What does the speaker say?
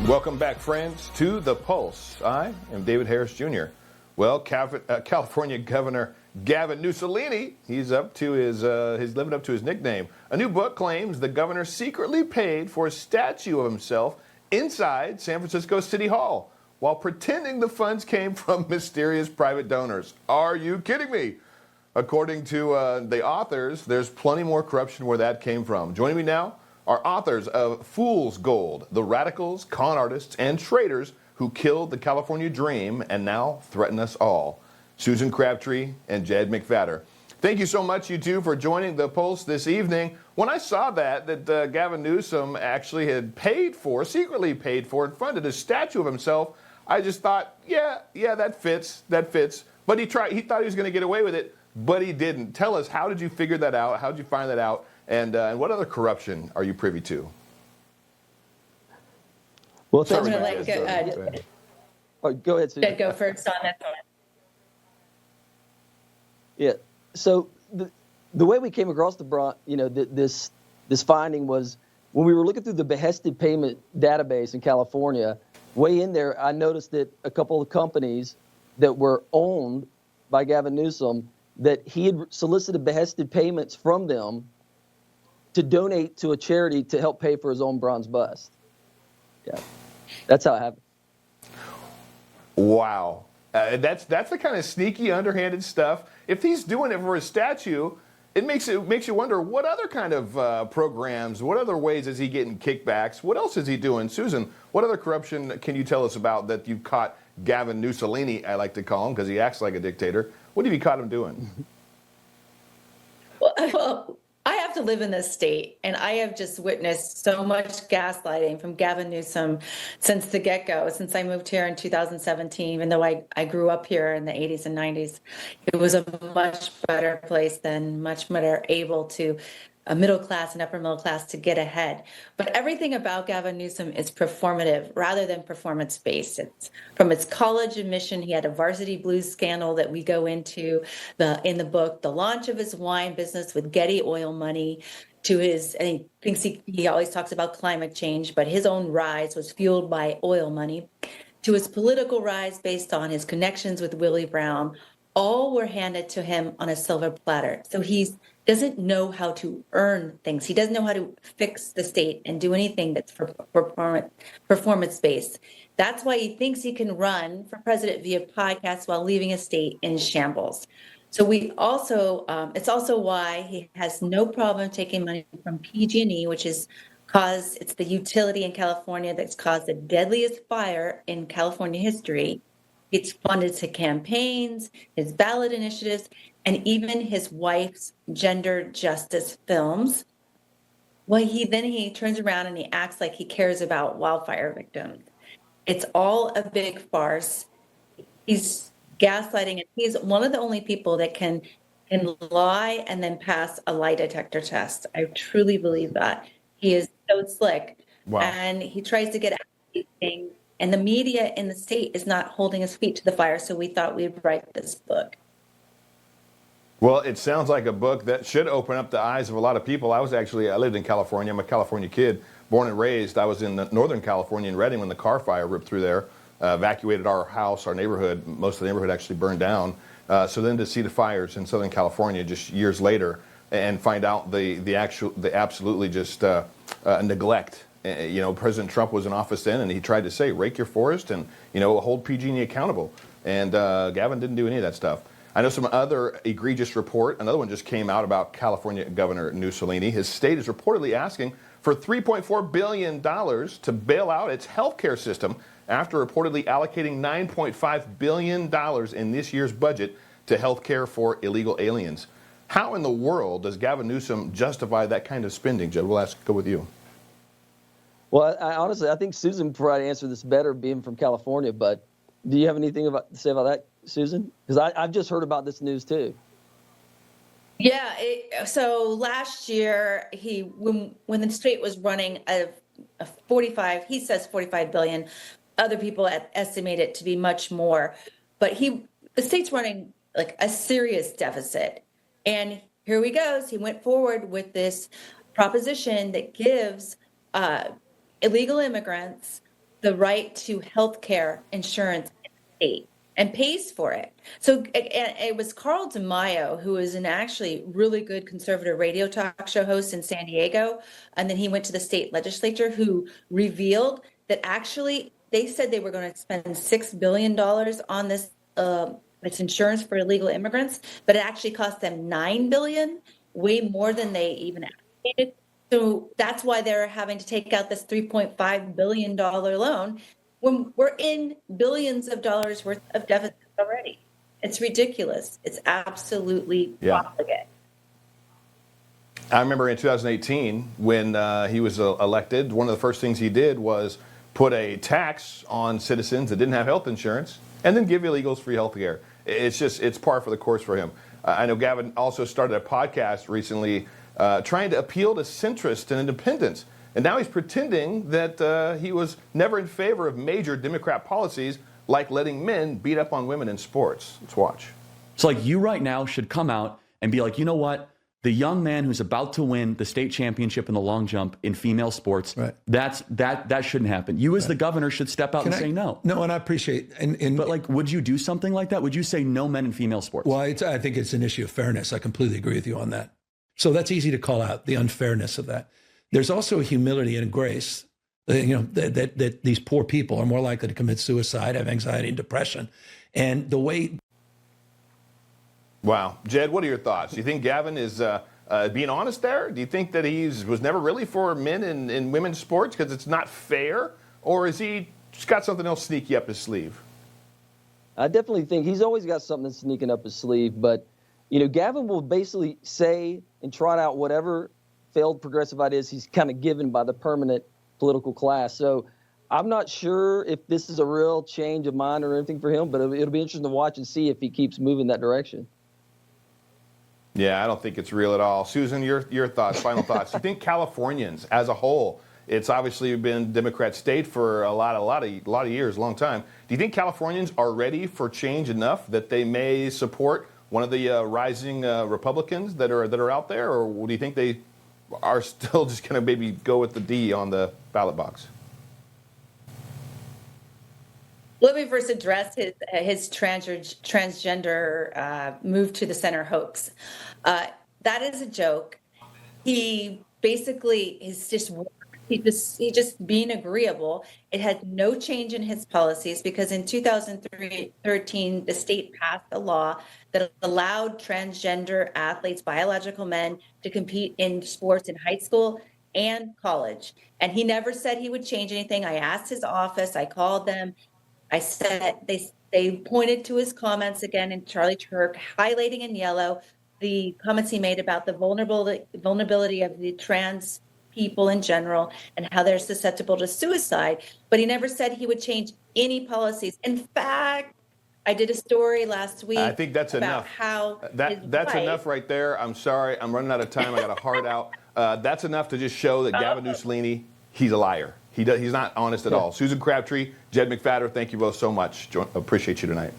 Welcome back, friends, to The Pulse. I am David Harris Jr. Well, California Governor Gavin Newsom, he's living up to his nickname. A new book claims the governor secretly paid for a statue of himself inside San Francisco City Hall while pretending the funds came from mysterious private donors. Are you kidding me? According to the authors, there's plenty more corruption where that came from. Joining me now are authors of Fool's Gold, The Radicals, Con Artists, and Traitors Who Killed the California Dream and Now Threaten Us All, Susan Crabtree and Jed McFadder. Thank you so much, you two, for joining The Pulse this evening. When I saw that Gavin Newsom actually had secretly paid for, and funded a statue of himself, I just thought, yeah, that fits. But he thought he was going to get away with it, but he didn't. Tell us, how did you figure that out? How did you find that out? And what other corruption are you privy to? Well, I'm going to go ahead, Susan. go first on that one. Yeah. So the way we came across this finding was when we were looking through the behested payment database in California. Way in there, I noticed that a couple of companies that were owned by Gavin Newsom, that he had solicited behested payments from them to donate to a charity to help pay for his own bronze bust. Yeah, that's how it happened. Wow. That's the kind of sneaky, underhanded stuff. If he's doing it for a statue, it makes you wonder, what other kind of programs, what other ways is he getting kickbacks? What else is he doing? Susan, what other corruption can you tell us about that you've caught Gavin Newsom, I like to call him, because he acts like a dictator? What have you caught him doing? Well, I have to live in this state, and I have just witnessed so much gaslighting from Gavin Newsom since the get-go, since I moved here in 2017, even though I grew up here in the 80s and 90s. It was a much better place than, much better able to a middle class and upper middle class to get ahead. But everything about Gavin Newsom is performative rather than performance-based. It's from its college admission. He had a varsity blues scandal that we go into in the book, the launch of his wine business with Getty oil money, to his, and he thinks he always talks about climate change, but his own rise was fueled by oil money, to his political rise based on his connections with Willie Brown. All were handed to him on a silver platter. So he doesn't know how to earn things. He doesn't know how to fix the state and do anything that's performance-based. That's why he thinks he can run for president via podcast while leaving a state in shambles. So we also, it's also why he has no problem taking money from PG&E, which is it's the utility in California that's caused the deadliest fire in California history. It's funded to campaigns, his ballot initiatives, and even his wife's gender justice films. Well, he turns around and he acts like he cares about wildfire victims. It's all a big farce. He's gaslighting, and he's one of the only people that can lie and then pass a lie detector test. I truly believe that. He is so slick. Wow. And he tries to get out of these things. And the media in the state is not holding his feet to the fire, so we thought we'd write this book. Well, it sounds like a book that should open up the eyes of a lot of people. I lived in California. I'm a California kid, born and raised. I was in Northern California in Redding when the car fire ripped through there, evacuated our house, our neighborhood. Most of the neighborhood actually burned down. So then to see the fires in Southern California just years later and find out the absolutely just neglect. President Trump was in office then, and he tried to say, rake your forest and, hold PG&E accountable. And Gavin didn't do any of that stuff. I know some other egregious report. Another one just came out about California Governor Newsom. His state is reportedly asking for $3.4 billion to bail out its healthcare system after reportedly allocating $9.5 billion in this year's budget to healthcare for illegal aliens. How in the world does Gavin Newsom justify that kind of spending? Jed, we'll go with you. Well, honestly, I think Susan would probably answer this better, being from California. But do you have anything to say about that, Susan? Because I've just heard about this news too. Yeah. So last year, when the state was running a 45, he says 45 billion. Other people estimate it to be much more. But the state's running like a serious deficit. And here he goes. He went forward with this proposition that gives illegal immigrants the right to health care insurance in the state and pays for it. So it was Carl DeMaio, who is an actually really good conservative radio talk show host in San Diego, and then he went to the state legislature, who revealed that actually they said they were going to spend $6 billion on this insurance for illegal immigrants, but it actually cost them $9 billion, way more than they even allocated. So that's why they're having to take out this $3.5 billion loan when we're in billions of dollars worth of deficit already. It's ridiculous. It's absolutely profligate. I remember in 2018 when he was elected, one of the first things he did was put a tax on citizens that didn't have health insurance and then give illegals free health care. It's par for the course for him. I know Gavin also started a podcast recently trying to appeal to centrists and independents. And now he's pretending that he was never in favor of major Democrat policies like letting men beat up on women in sports. Let's watch. It's like you right now should come out and be like, you know what? The young man who's about to win the state championship in the long jump in female sports, that shouldn't happen. You as the governor should step out and say no. No, and I appreciate but like, would you do something like that? Would you say no men in female sports? Well, I think it's an issue of fairness. I completely agree with you on that. So that's easy to call out, the unfairness of that. There's also a humility and a grace, that these poor people are more likely to commit suicide, have anxiety and depression. And the way... Wow. Jed, what are your thoughts? Do you think Gavin is being honest there? Do you think that he was never really for men in women's sports because it's not fair? Or is he just got something else sneaky up his sleeve? I definitely think he's always got something sneaking up his sleeve. But, Gavin will basically say and trot out whatever failed progressive ideas he's kind of given by the permanent political class. So I'm not sure if this is a real change of mind or anything for him, but it'll be interesting to watch and see if he keeps moving that direction. Yeah, I don't think it's real at all. Susan, your thoughts, final thoughts. Do you think Californians as a whole, it's obviously been Democrat state for a lot of years, a long time. Do you think Californians are ready for change enough that they may support one of the rising Republicans that are out there, or do you think they are still just going to maybe go with the D on the ballot box? Let me first address his transgender move to the center hoax. That is a joke. He basically is just being agreeable. It had no change in his policies because in 2013, the state passed a law that allowed transgender athletes, biological men, to compete in sports in high school and college. And he never said he would change anything. I asked his office, I called them. I said they pointed to his comments again in Charlie Kirk, highlighting in yellow the comments he made about the vulnerability of the trans people in general and how they're susceptible to suicide. But he never said he would change any policies. In fact, I did a story last week. I think that's about enough. How that's enough right there. I'm sorry, I'm running out of time. I got a heart out. That's enough to just show that Gavin Newsmax2, he's a liar. He's not honest at all. Susan Crabtree, Jed McFadder, thank you both so much. Appreciate you tonight.